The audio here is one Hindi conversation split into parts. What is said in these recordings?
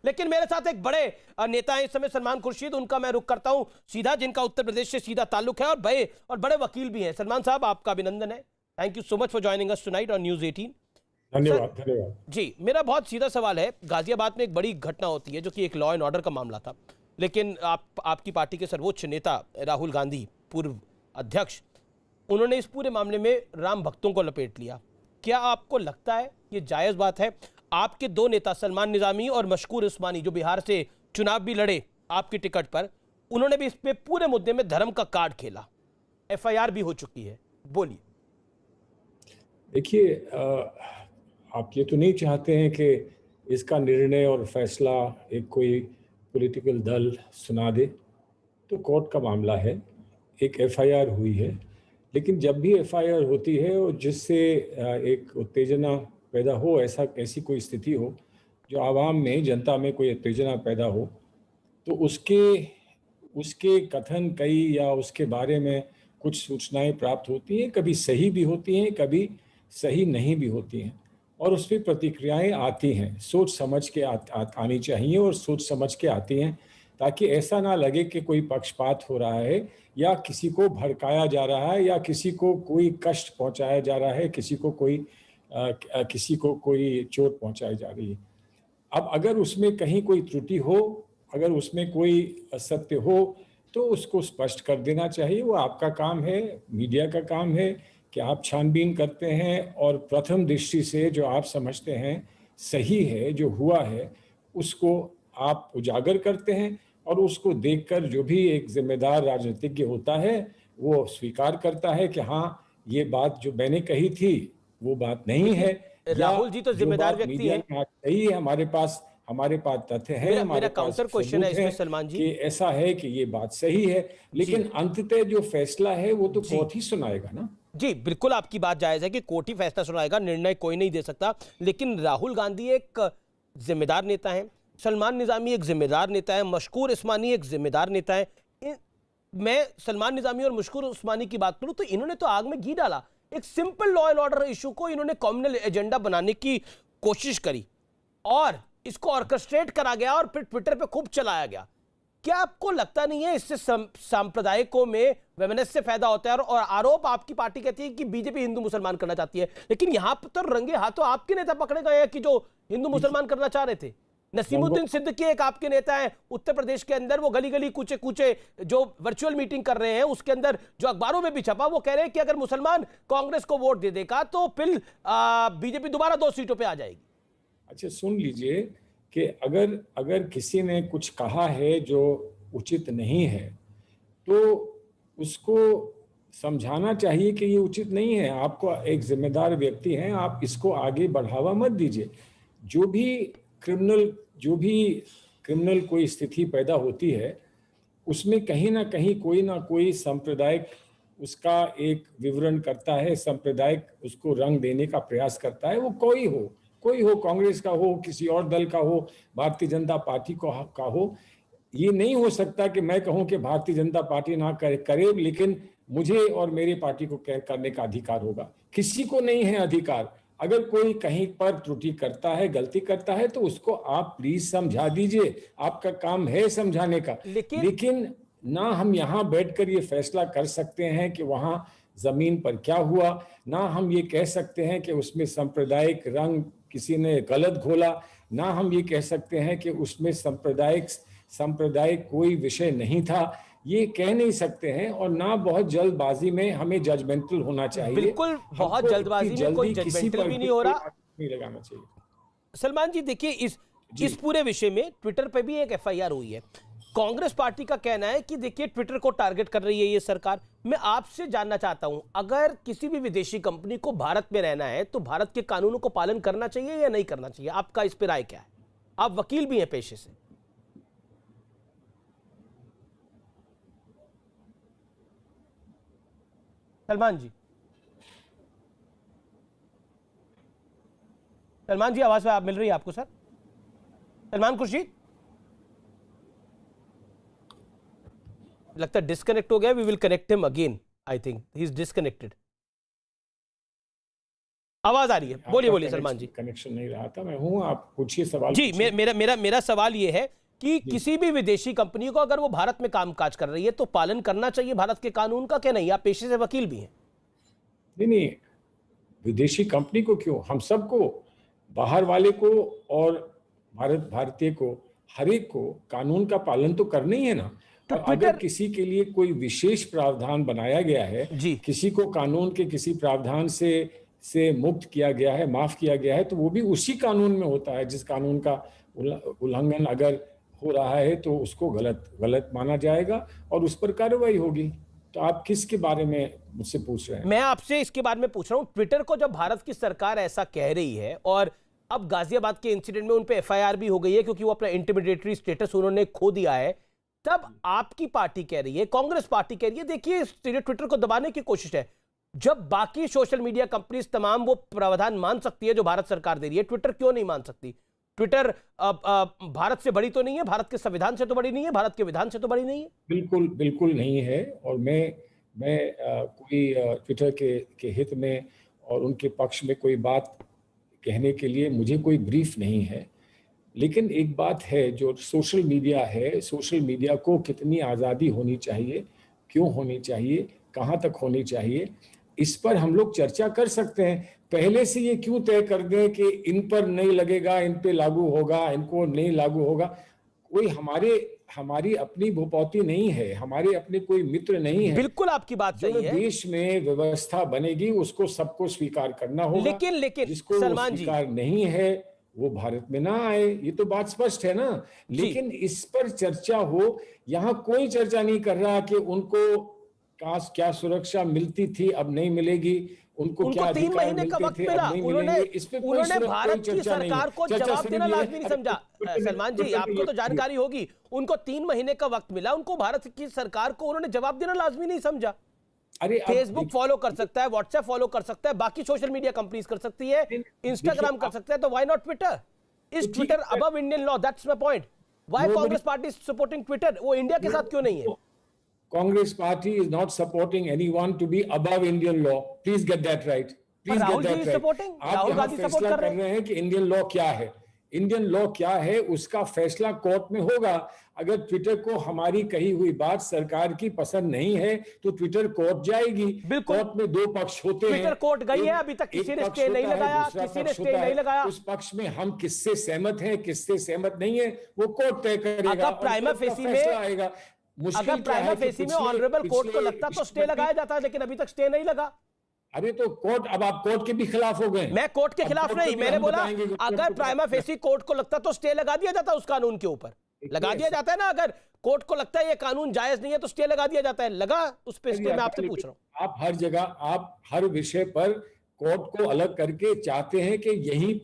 लेकिन मेरे साथ एक बड़े नेता हैं इस समय, सलमान खुर्शीद, उनका मैं रुख करता हूं सीधा, जिनका उत्तर प्रदेश से सीधा ताल्लुक है और बड़े वकील भी हैं। सलमान साहब, आपका अभिनंदन है। Thank you so much for joining us tonight on news 18। धन्यवाद धन्यवाद जी, मेरा बहुत सीधा सवाल है। गाजियाबाद में एक बड़ी घटना होती है जो कि एक लॉ एंड ऑर्डर का मामला था, लेकिन आपकी पार्टी के सर्वोच्च नेता राहुल गांधी, पूर्व अध्यक्ष, उन्होंने इस पूरे मामले में राम भक्तों को लपेट लिया। क्या आपको लगता है ये जायज़ बात है? आपके दो नेता सलमान निजामी और मशकूर उस्मानी, जो बिहार से चुनाव भी लड़े आपकी टिकट पर, उन्होंने भी इस पे पूरे मुद्दे में धर्म का कार्ड खेला। एफआईआर भी हो चुकी है। बोलिए। देखिए, आप ये तो नहीं चाहते हैं कि इसका निर्णय और फैसला एक कोई पॉलिटिकल दल सुना दे। तो कोर्ट का मामला है, एक एफआईआर हुई है, लेकिन जब भी एफआईआर होती है और जिससे एक उत्तेजना पैदा हो, ऐसी कोई स्थिति हो जो आवाम में, जनता में कोई उत्तेजना पैदा हो, तो उसके उसके कथन कई या उसके बारे में कुछ सूचनाएं प्राप्त होती हैं, कभी सही भी होती हैं, कभी सही नहीं भी होती हैं, और उस पर प्रतिक्रियाएं आती हैं। सोच समझ के आनी चाहिए और सोच समझ के आती हैं, ताकि ऐसा ना लगे कि कोई पक्षपात हो रहा है या किसी को भड़काया जा रहा है या किसी को कोई कष्ट पहुंचाया जा रहा है, किसी को कोई चोट पहुंचाई जा रही है। अब अगर उसमें कहीं कोई त्रुटि हो, अगर उसमें कोई असत्य हो, तो उसको स्पष्ट कर देना चाहिए। वो आपका काम है, मीडिया का काम है कि आप छानबीन करते हैं और प्रथम दृष्टि से जो आप समझते हैं सही है, जो हुआ है, उसको आप उजागर करते हैं, और उसको देखकर जो भी एक जिम्मेदार राजनीतिज्ञ होता है वो स्वीकार करता है कि हाँ, ये बात जो मैंने कही थी वो बात नहीं है, या राहुल जी तो जो जिम्मेदार बात व्यक्ति मीडिया हैं। में आज सही है, हमारे पास तथ्य है, मेरा हमारे मेरा पास काउंटर क्वेश्चन है सबूत इसमें है सलमान जी। कि ऐसा है कि ये बात सही है, लेकिन अंततः जो फैसला है वो तो जी कोर्ट ही सुनाएगा ना। जी, बिल्कुल आपकी बात जायज है कि कोर्ट ही फैसला सुनाएगा, निर्णय कोई नहीं दे सकता। लेकिन राहुल गांधी एक जिम्मेदार नेता है, सलमान निजामी एक जिम्मेदार नेता है, मशकूर उस्मानी एक जिम्मेदार नेता है। मैं सलमान निजामी और मशकूर उस्मानी की बात करूं तो इन्होंने तो आग में घी डाला। एक simple law and order issue को इन्होंने कॉम्युनल एजेंडा बनाने की कोशिश करी और इसको ऑर्केस्ट्रेट करा गया और फिर ट्विटर पे खूब चलाया गया। क्या आपको लगता नहीं है इससे सांप्रदायिकों में वैमनस्य फायदा होता है? और आरोप आपकी पार्टी कहती है कि बीजेपी हिंदू मुसलमान करना चाहती है, लेकिन यहां पर तो रंगे हाथों आपके नेता पकड़े गए हैं कि जो हिंदू मुसलमान करना चाह रहे थे। नसीमुद्दीन सिद्दीकी एक आपके नेता हैं उत्तर प्रदेश के अंदर, वो गली गली कूचे कूचे जो वर्चुअल मीटिंग कर रहे हैं, उसके अंदर जो अखबारों में भी छपा, वो कह रहे हैं कि अगर मुसलमान कांग्रेस को वोट दे देगा तो फिर बीजेपी दोबारा 2 सीटों पे आ जाएगी। अच्छा, सुन लीजिए कि अगर किसी ने कुछ कहा है जो उचित नहीं है, तो उसको समझाना चाहिए कि ये उचित नहीं है। आपको एक जिम्मेदार व्यक्ति हैं, आप इसको आगे बढ़ावा मत दीजिए। जो भी क्रिमिनल कोई स्थिति पैदा होती है, उसमें कहीं ना कोई सांप्रदायिक उसका एक विवरण करता है, सांप्रदायिक उसको रंग देने का प्रयास करता है। वो कोई हो, कांग्रेस का हो, किसी और दल का हो, भारतीय जनता पार्टी का हो। ये नहीं हो सकता कि मैं कहूं कि भारतीय जनता पार्टी ना करे, लेकिन मुझे और मेरी पार्टी को करने का अधिकार होगा। किसी को नहीं है अधिकार। अगर कोई कहीं पर त्रुटि करता है, गलती करता है, तो उसको आप प्लीज समझा दीजिए। आपका काम है समझाने का। लेकिन ना हम यहाँ बैठकर ये फैसला कर सकते हैं कि वहाँ जमीन पर क्या हुआ, ना हम ये कह सकते हैं कि उसमें सांप्रदायिक रंग किसी ने गलत घोला, ना हम ये कह सकते हैं कि उसमें सांप्रदायिक कोई विषय नहीं था। ये कह नहीं सकते हैं, और ना बहुत जल्दबाजी में हमें जजमेंटल होना चाहिए। बिल्कुल, बहुत हमको इतनी जल्दबाजी में कोई जल्दी किसी जजमेंटल पर भी भी नहीं हो कोई रहा। आरोप नहीं लगाना चाहिए। सलमान जी देखिए, इस पूरे विषय में ट्विटर पे भी एक एफआईआर हुई है। कांग्रेस पार्टी का कहना है कि देखिए ट्विटर को टारगेट कर रही है ये सरकार। मैं आपसे जानना चाहता हूं, अगर किसी भी विदेशी कंपनी को भारत में रहना है तो भारत के कानूनों को पालन करना चाहिए या नहीं करना चाहिए? आपका इस पर राय क्या है? आप वकील भी हैं पेशे से। सलमान जी, सलमान जी, आवाज आप मिल रही है आपको? सर सलमान खुर्शीद लगता है डिस्कनेक्ट हो गया। We will connect him again. I think he is disconnected. आवाज आ रही है, बोलिए बोलिए सलमान जी। कनेक्शन नहीं रहा था, मैं हूं, आप पूछिए सवाल। जी, मेरा सवाल ये है कि जी। किसी भी विदेशी कंपनी को अगर वो भारत में कामकाज कर रही है तो पालन करना चाहिए भारत के कानून का, क्या नहीं? आप पेशे से वकील भी हैं। नहीं नहीं, विदेशी कंपनी को क्यों, हम सबको, बाहर वाले को और भारतीय को, हर एक को कानून का पालन तो करना ही है ना। तो और अगर ट्विटर किसी के लिए कोई विशेष प्रावधान बनाया गया है, जी किसी को कानून के किसी प्रावधान से मुक्त किया गया है, माफ किया गया है, तो वो भी उसी कानून में होता है। जिस कानून का उल्लंघन अगर हो रहा है तो उसको गलत माना जाएगा और उस पर कार्रवाई होगी। तो आप किसके बारे में मुझसे पूछ रहे हैं? मैं आपसे इसके बारे में पूछ रहा हूं, ट्विटर को जब भारत की सरकार ऐसा कह रही है और अब गाजियाबाद के इंसिडेंट में उन पे एफआईआर भी हो गई है क्योंकि वो अपना इंटिमिडेटरी स्टेटस उन्होंने खो दिया है, तब आपकी पार्टी कह रही है, कांग्रेस पार्टी कह रही है, देखिए ट्विटर को दबाने की कोशिश है। जब बाकी सोशल मीडिया कंपनीज तमाम वो प्रावधान मान सकती है जो भारत सरकार दे रही है, ट्विटर क्यों नहीं मान सकती? ट्विटर भारत से बड़ी तो नहीं है, भारत के संविधान से तो बड़ी नहीं है, भारत के विधान से तो बड़ी नहीं है। बिल्कुल बिल्कुल नहीं है। और मैं कोई ट्विटर के हित में और उनके पक्ष में कोई बात कहने के लिए मुझे कोई ब्रीफ नहीं है। लेकिन एक बात है, जो सोशल मीडिया है, सोशल मीडिया को कितनी आज़ादी होनी चाहिए, क्यों होनी चाहिए, कहाँ तक होनी चाहिए, इस पर हम लोग चर्चा कर सकते हैं। पहले से ये क्यों तय कर दें कि इन पर नहीं लगेगा, इन पे लागू होगा, इनको नहीं लागू होगा। कोई हमारी अपनी भूपौती नहीं है, हमारे अपने कोई मित्र नहीं है। बिल्कुल आपकी बात सही है। देश में व्यवस्था बनेगी उसको सबको स्वीकार करना होगा। लेकिन जिसको सलमान जी, स्वीकार नहीं है वो भारत में ना आए, ये तो बात स्पष्ट है ना। लेकिन इस पर चर्चा हो, यहाँ कोई चर्चा नहीं कर रहा कि उनको क्या सुरक्षा मिलती थी अब नहीं मिलेगी, उनको क्या 3 अधिकार महीने का मिलते वक्त थे मिला, अब नहीं मिलेंगे। इस पे उन्होंने भारत की सरकार को जवाब देना लाजमी नहीं समझा। सलमान जी, आपको तो जानकारी होगी, उनको 3 महीने का वक्त मिला, उनको भारत की सरकार को उन्होंने जवाब देना लाजमी नहीं समझा। अरे फेसबुक फॉलो कर सकता है, व्हाट्सएप फॉलो कर सकता है, बाकी सोशल मीडिया कंपनीज कर सकती है, इंस्टाग्राम कर सकता है, तो why not Twitter? Is Twitter above Indian law? That's my point. Why Congress party is supporting Twitter? वो इंडिया के साथ क्यों नहीं है? Congress party is not supporting anyone to be above Indian law. Please get that right. Please get that right. आप यहाँ फैसला कर रहे हैं कि इंडियन लॉ क्या है। इंडियन लॉ क्या है उसका फैसला कोर्ट में होगा। अगर ट्विटर को हमारी कही हुई बात सरकार की पसंद नहीं है तो ट्विटर कोर्ट जाएगी। कोर्ट में दो पक्ष होते हैं। ट्विटर कोर्ट गई है, अभी तक किसी ने स्टे नहीं लगाया, किसी ने स्टे नहीं लगाया। उस पक्ष में हम किससे सहमत हैं, किससे सहमत नहीं है, वो कोर्ट तय करेगा। अगर प्राइमा फेसी में आएगा, अगर प्राइमा फेसी में ऑनरेबल कोर्ट को लगता तो स्टे लगाया जाता है, लेकिन अभी तक स्टे नहीं लगा। अरे तो कोर्ट, अब आप कोर्ट के भी खिलाफ हो गए। मैं कोर्ट के खिलाफ नहीं, मैंने बोला अगर प्राइमा फेसी कोर्ट को लगता तो स्टे लगा दिया जाता, उस कानून के ऊपर लगा दिया जाता है ना। अगर कोर्ट को लगता है ये कानून जायज नहीं है तो स्टे लगा दिया जाता है, लगा उस पे स्टे। मैं आपसे पूछ रहा हूं, आप हर जगह, आप हर विषय पर कोर्ट को अलग करके चाहते हैं कि यहीं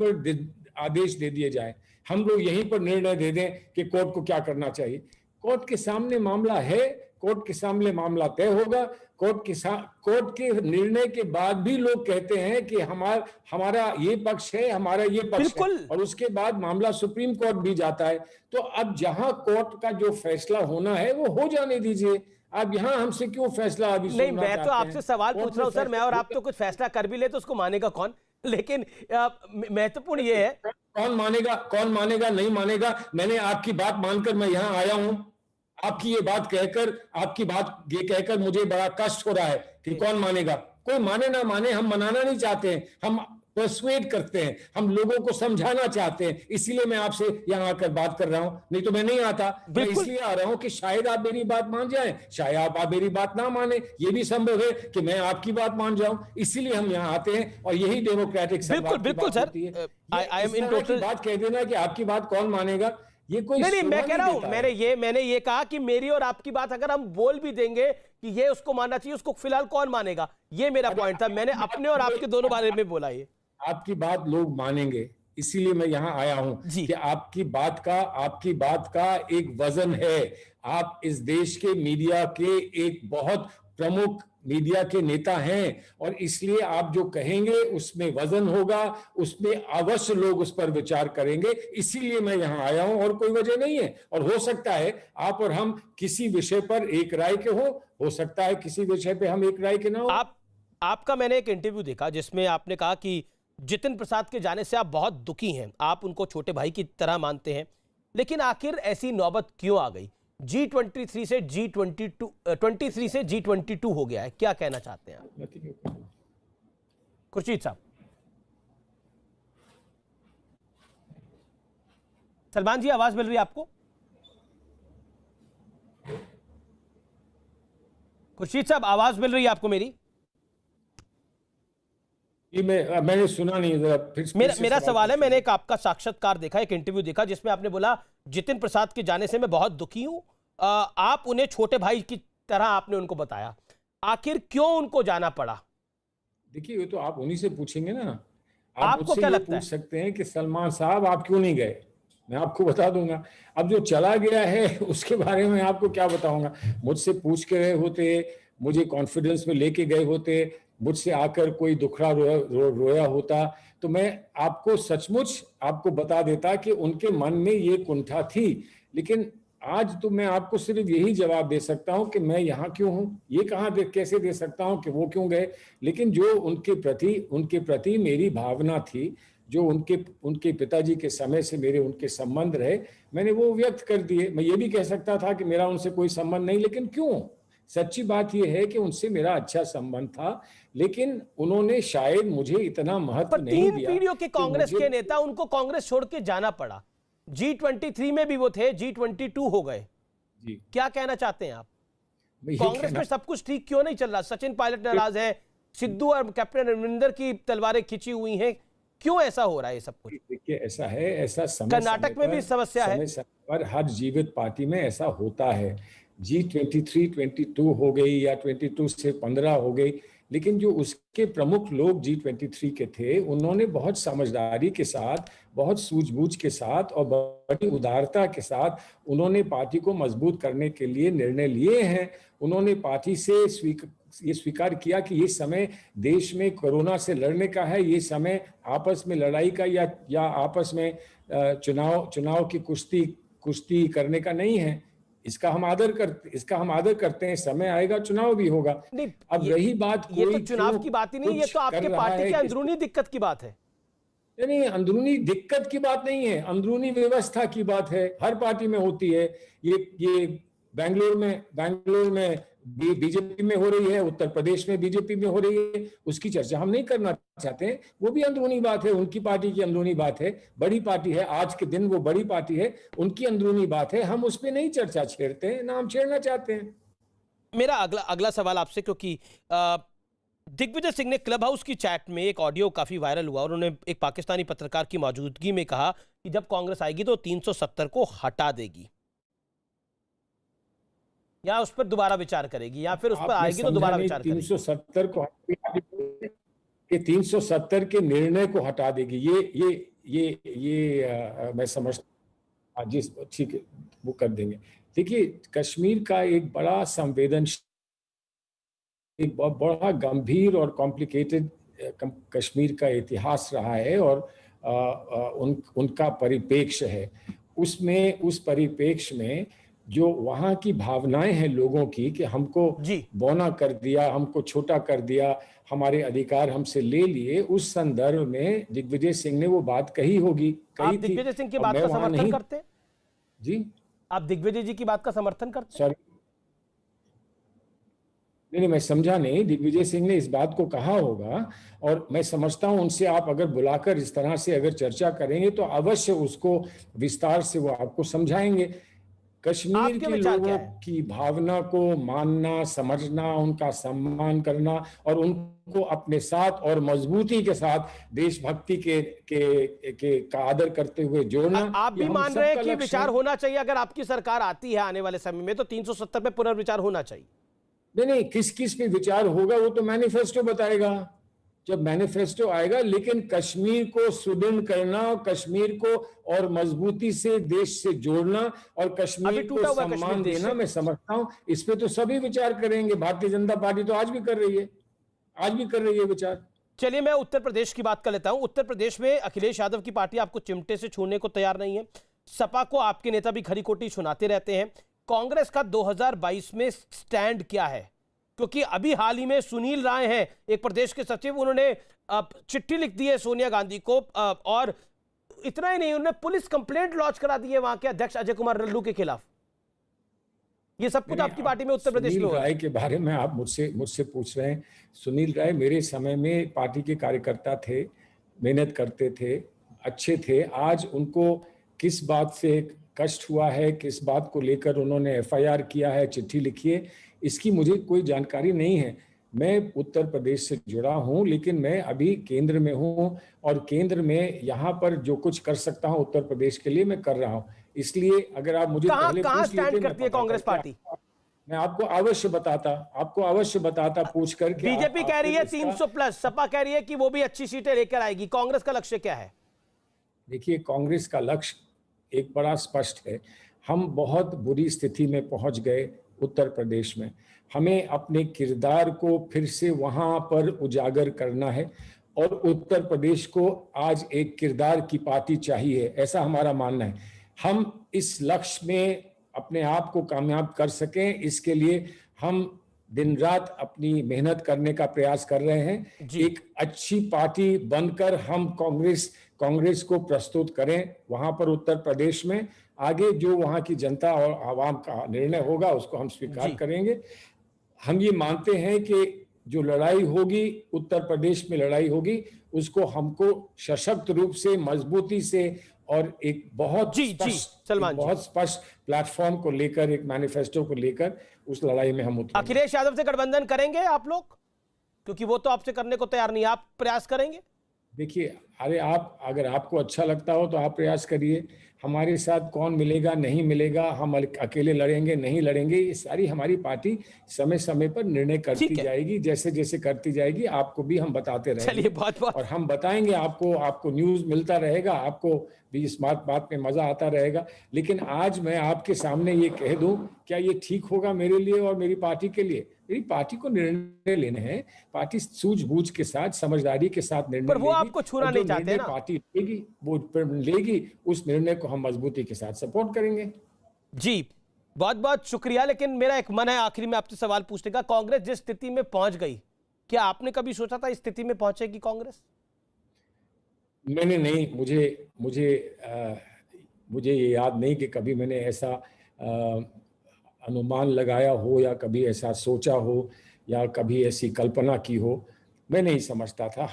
पर आदेश दे दिए जाए, हम लोग यहीं पर निर्णय दे दें कि कोर्ट को क्या करना चाहिए। कोर्ट के सामने मामला है, कोर्ट के सामने मामला तय होगा। कोर्ट के निर्णय के बाद भी लोग कहते हैं कि हमारा ये पक्ष है, हमारा ये पक्ष है, और उसके बाद मामला सुप्रीम कोर्ट भी जाता है। तो अब जहां कोर्ट का जो फैसला होना है वो हो जाने दीजिए। आप यहाँ हमसे क्यों फैसला अभी नहीं, मैं तो आपसे सवाल पूछ रहा हूँ सर। मैं और आप तो कुछ फैसला कर भी ले तो उसको मानेगा कौन? लेकिन महत्वपूर्ण ये है, कौन मानेगा नहीं मानेगा। मैंने आपकी बात मानकर मैं यहाँ आया हूं। आपकी ये बात कहकर मुझे बड़ा कष्ट हो रहा है कि कौन मानेगा। कोई माने ना माने, हम मनाना नहीं चाहते हैं, हम पर्सुएड करते हैं, हम लोगों को समझाना चाहते हैं। इसीलिए मैं आपसे यहाँ आकर बात कर रहा हूं, नहीं तो मैं नहीं आता। मैं इसलिए आ रहा हूं कि शायद आप मेरी बात मान जाएं, शायद आप मेरी बात ना माने। ये भी संभव है कि मैं आपकी बात मान जाऊं। इसीलिए हम यहाँ आते हैं और यही डेमोक्रेटिक बिल्कुल sir, I am in total बात कह देना कि आपकी बात कौन मानेगा, ये कोई नहीं, मैं कह रहा हूं, मैंने ये कहा कि मेरी और आपकी बात अगर हम बोल भी देंगे कि ये उसको मानना चाहिए, उसको फिलहाल कौन मानेगा, ये मेरा पॉइंट था। मैंने अपने और आपके दोनों बारे में बोला। ये आपकी बात लोग मानेंगे, इसीलिए मैं यहां आया हूं कि आपकी बात का एक वजन है। आप इस देश के मीडिया के एक बहुत प्रमुख मीडिया के नेता हैं और इसलिए आप जो कहेंगे उसमें वजन होगा, उसमें अवश्य लोग उस पर विचार करेंगे। इसीलिए मैं यहां आया हूं और कोई वजह नहीं है। और हो सकता है आप और हम किसी विषय पर एक राय के हो सकता है किसी विषय पे हम एक राय के ना हो। आपका मैंने एक इंटरव्यू देखा जिसमें आपने कहा कि जितिन प्रसाद के जाने से आप बहुत दुखी हैं, आप उनको छोटे भाई की तरह मानते हैं, लेकिन आखिर ऐसी नौबत क्यों आ गई? G23 से G22 से G22 हो गया है, क्या कहना चाहते हैं आप? खुर्शीद साहब। सलमान जी, आवाज मिल रही है आपको? खुर्शीद साहब, आवाज मिल रही है आपको मेरी? मैंने सुना नहीं, जरा फिर मेरा सवाल है, मैंने एक आपका साक्षात्कार देखा, एक इंटरव्यू देखा जिसमें आपने बोला जितिन प्रसाद के जाने से मैं बहुत दुखी हूं। आप उन्हें छोटे भाई की तरह आपने उनको बताया, आखिर क्यों उनको जाना पड़ा? देखिए, ये तो आप उन्हीं से पूछेंगे ना। आप आपको मुझसे क्या ये लगता है? पूछ सकते हैं कि सलमान साहब आप क्यों नहीं गए, मैं आपको बता दूंगा। अब जो चला गया है उसके बारे में आपको क्या बताऊंगा। मुझसे पूछ के गए होते, मुझे कॉन्फिडेंस में लेके गए होते, मुझसे आकर कोई दुखड़ा रोया होता, तो मैं आपको सचमुच आपको बता देता कि उनके मन में ये कुंठा थी। लेकिन आज तो मैं आपको सिर्फ यही जवाब दे सकता हूं कि मैं यहाँ क्यों हूं, ये कैसे दे सकता हूं कि वो क्यों गए। लेकिन जो उनके प्रति मेरी भावना थी, जो उनके पिताजी के समय से मेरे उनके संबंध रहे, मैंने वो व्यक्त कर दिए। मैं ये भी कह सकता था कि मेरा उनसे कोई संबंध नहीं, लेकिन क्यों, सच्ची बात यह है कि उनसे मेरा अच्छा संबंध था, लेकिन उन्होंने शायद मुझे इतना महत्व पर नहीं 3 दिया पीढ़ियों के कि कांग्रेस मुझे। के नेता, उनको कांग्रेस छोड़ के जाना पड़ा। G23 में भी वो थे, G22 हो गए। जी, क्या कहना चाहते हैं आप? मैं ये कांग्रेस कहना में सब कुछ ठीक क्यों नहीं चल रहा? सचिन पायलट नाराज है, सिद्धू और कैप्टन अमरिंदर की तलवारें खिंची हुई हैं, क्यों ऐसा हो रहा है ये सब कुछ? देखिए, ऐसा है, ऐसा समय कर्नाटक में भी समस्या है। समय पर हर जीवित पार्टी में ऐसा होता है। G23 22 हो गई या 22 से 15 हो गई, लेकिन जो उसके प्रमुख लोग G23 के थे, उन्होंने बहुत समझदारी के साथ, बहुत सूझबूझ के साथ और बड़ी उदारता के साथ उन्होंने पार्टी को मजबूत करने के लिए निर्णय लिए हैं। उन्होंने पार्टी से ये स्वीकार किया कि ये समय देश में कोरोना से लड़ने का है, ये समय आपस में लड़ाई का या आपस में चुनाव की कुश्ती करने का नहीं है। इसका हम आदर करते हैं। समय आएगा, चुनाव भी होगा। नहीं, अब रही बात, ये तो कोई चुनाव की बात ही नहीं, ये तो आपके पार्टी के अंदरूनी दिक्कत की बात है। नहीं, अंदरूनी दिक्कत की बात नहीं है, अंदरूनी व्यवस्था की बात है। हर पार्टी में होती है। ये बैंगलोर में बीजेपी में हो रही है, उत्तर प्रदेश में बीजेपी में हो रही है, उसकी चर्चा हम नहीं करना चाहते हैं। वो भी अंदरूनी बात है, उनकी पार्टी की अंदरूनी बात है। बड़ी पार्टी है, आज के दिन वो बड़ी पार्टी है, उनकी अंदरूनी बात है। हम उस पर नहीं चर्चा छेड़ते हैं, ना हम छेड़ना चाहते हैं। मेरा अगला सवाल आपसे, क्योंकि दिग्विजय सिंह ने क्लब हाउस की चैट में एक ऑडियो काफी वायरल हुआ और उन्होंने एक पाकिस्तानी पत्रकार की मौजूदगी में कहा कि जब कांग्रेस आएगी तो 370 को हटा देगी, या उस पर दोबारा विचार करेगी, या फिर उस पर आएगी तो दोबारा विचार करेगी। 370 को, ये 370 के निर्णय को हटा देगी, मैं समझता, जिस ठीक है वो कर देंगे। देखिए, कश्मीर का एक बड़ा संवेदनशील, एक बहुत बड़ा गंभीर और कॉम्प्लिकेटेड कश्मीर का इतिहास रहा है और उनका परिप्रेक्ष्य है। उस परिप्रेक्ष्य में जो वहाँ की भावनाएं हैं लोगों की कि हमको बौना कर दिया, हमको छोटा कर दिया, हमारे अधिकार हमसे ले लिए, उस संदर्भ में दिग्विजय सिंह ने वो बात कही होगी, आप दिग्विजय सिंह की बात का समर्थन करते हैं? जी, आप दिग्विजय जी की बात का समर्थन करते हैं? सॉरी, नहीं, मैं समझा नहीं। दिग्विजय सिंह ने इस बात को कहा होगा और मैं समझता हूं उनसे आप अगर बुलाकर इस तरह से अगर चर्चा करेंगे तो अवश्य उसको विस्तार से वो आपको समझाएंगे। कश्मीर के लोगों की भावना को मानना, समझना, उनका सम्मान करना और उनको अपने साथ और मजबूती के साथ देशभक्ति का आदर करते हुए जोड़ना। आप भी मान रहे हैं कि विचार होना चाहिए, अगर आपकी सरकार आती है आने वाले समय में तो 370 पे पुनर्विचार होना चाहिए? नहीं, किस पे विचार होगा वो तो मैनिफेस्टो बताएगा, जब मैनिफेस्टो आएगा। लेकिन कश्मीर को सुदृढ़ करना, कश्मीर को और मजबूती से देश से जोड़ना और कश्मीर को सम्मान देना, मैं समझता हूं इस पे तो सभी विचार करेंगे। भारतीय जनता पार्टी तो आज भी कर रही है विचार। चलिए, मैं उत्तर प्रदेश की बात कर लेता हूं। उत्तर प्रदेश में अखिलेश यादव की पार्टी आपको चिमटे से छूने को तैयार नहीं है। सपा को आपके नेता भी खरी खोटी सुनाते रहते हैं। कांग्रेस का 2022 में स्टैंड क्या है? क्योंकि अभी हाल ही में सुनील राय हैं एक प्रदेश के सचिव, उन्होंने चिट्ठी लिख दी है सोनिया गांधी को, और इतना ही नहीं, उन्होंने पुलिस कंप्लेंट लॉन्च करा दी है वहां के अध्यक्ष अजय कुमार लल्लू के खिलाफ। ये सब कुछ आपकी पार्टी में उत्तर प्रदेश में हो रहा है। सुनील राय के बारे में आप मुझसे पूछ रहे हैं। सुनील राय मेरे समय में पार्टी के कार्यकर्ता थे, मेहनत करते थे, अच्छे थे। आज उनको किस बात से कष्ट हुआ है, किस बात को लेकर उन्होंने एफआईआर किया है, चिट्ठी लिखी है, इसकी मुझे कोई जानकारी नहीं है। मैं उत्तर प्रदेश से जुड़ा हूं, लेकिन मैं अभी केंद्र में हूं और केंद्र में यहाँ पर जो कुछ कर सकता हूं उत्तर प्रदेश के लिए मैं कर रहा हूं। इसलिए अगर आप मुझे पहले कहां पूछ स्टैंड लेते करती है कांग्रेस पार्टी? मैं आपको अवश्य बताता पूछ करके। बीजेपी कह रही है 300 प्लस, सपा कह रही है कि वो भी अच्छी सीटें लेकर आएगी। कांग्रेस का लक्ष्य क्या है? देखिए, कांग्रेस का लक्ष्य एक बड़ा स्पष्ट है। हम बहुत बुरी स्थिति में पहुंच गए उत्तर प्रदेश में। हमें अपने किरदार को फिर से वहां पर उजागर करना है और उत्तर प्रदेश को आज एक किरदार की पार्टी चाहिए, ऐसा हमारा मानना है। हम इस लक्ष्य में अपने आप को कामयाब कर सकें, इसके लिए हम दिन रात अपनी मेहनत करने का प्रयास कर रहे हैं। एक अच्छी पार्टी बनकर हम कांग्रेस को प्रस्तुत करें वहां पर उत्तर प्रदेश में। आगे जो वहां की जनता और आवाम का निर्णय होगा उसको हम स्वीकार करेंगे। हम ये मानते हैं कि जो लड़ाई होगी उत्तर प्रदेश में लड़ाई होगी, उसको हमको सशक्त रूप से, मजबूती से और एक बहुत स्पष्ट प्लेटफॉर्म को लेकर, एक मैनिफेस्टो को लेकर उस लड़ाई में हम उतरेंगे। अखिलेश यादव से गठबंधन करेंगे आप लोग? क्योंकि वो तो आपसे करने को तैयार नहीं, आप प्रयास करेंगे? देखिए, अगर आपको अच्छा लगता हो तो आप प्रयास करिए। हमारे साथ कौन मिलेगा नहीं मिलेगा, हम अकेले लड़ेंगे नहीं लड़ेंगे, ये सारी हमारी पार्टी समय समय पर निर्णय करती जाएगी। जैसे जैसे करती जाएगी आपको भी हम बताते रहेंगे। चलिए, बहुत और हम बताएंगे आपको न्यूज मिलता रहेगा, आपको भी इस बात में मजा आता रहेगा। लेकिन आज मैं आपके सामने ये कह दूं, क्या ये ठीक होगा मेरे लिए और मेरी पार्टी के लिए? मेरी पार्टी को निर्णय लेने हैं, पार्टी सूझबूझ के साथ, समझदारी के साथ निर्णय लेगी। वो आपको छूना नहीं चाहते ना? पार्टी लेगी वो लेगी, उस निर्णय को हम मजबूती के साथ सपोर्ट करेंगे। जी, बहुत बहुत शुक्रिया। लेकिन मेरा एक मन है आखिरी में आपसे सवाल पूछने का। कांग्रेस जिस स्थिति में पहुंच गई, क्या आपने कभी सोचा था इस स्थिति में पहुंचेगी कांग्रेस? मैंने नहीं, मुझे ये याद नहीं कि कभी मैंने ऐसा अनुमान लगाया हो या कभी ऐसा सोचा हो या कभी ऐसी कल्पना की हो। मैं नहीं समझता था।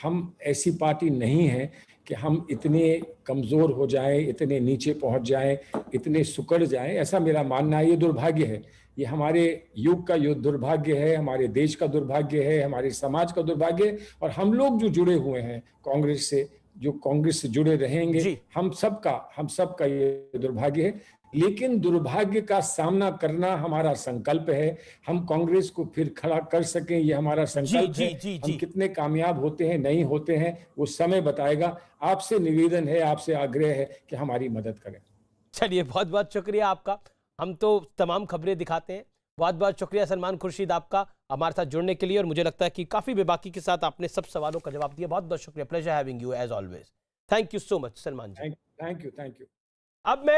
हम ऐसी पार्टी नहीं है कि हम इतने कमज़ोर हो जाएं, इतने नीचे पहुंच जाएं, इतने सुकड़ जाएं, ऐसा मेरा मानना है। ये दुर्भाग्य है, ये हमारे युग का दुर्भाग्य है, हमारे देश का दुर्भाग्य है, हमारे समाज का दुर्भाग्य है। और हम लोग जो जुड़े हुए हैं कांग्रेस से, जो कांग्रेस से जुड़े रहेंगे, हम सबका ये दुर्भाग्य है। लेकिन दुर्भाग्य का सामना करना हमारा संकल्प है। हम कांग्रेस को फिर खड़ा कर सकें, ये हमारा संकल्प है। हम कितने कामयाब होते हैं नहीं होते हैं वो समय बताएगा। आपसे निवेदन है, आपसे आग्रह है कि हमारी मदद करें। चलिए, बहुत बहुत शुक्रिया आपका। हम तो तमाम खबरें दिखाते हैं। बहुत बहुत शुक्रिया सलमान खुर्शीद आपका हमारे साथ जुड़ने के लिए। और मुझे लगता है कि काफी बेबाकी के साथ आपने सब सवालों का जवाब दिया। बहुत बहुत शुक्रिया। Pleasure having you as always. Thank you so much Salman ji. Thank you. अब मैं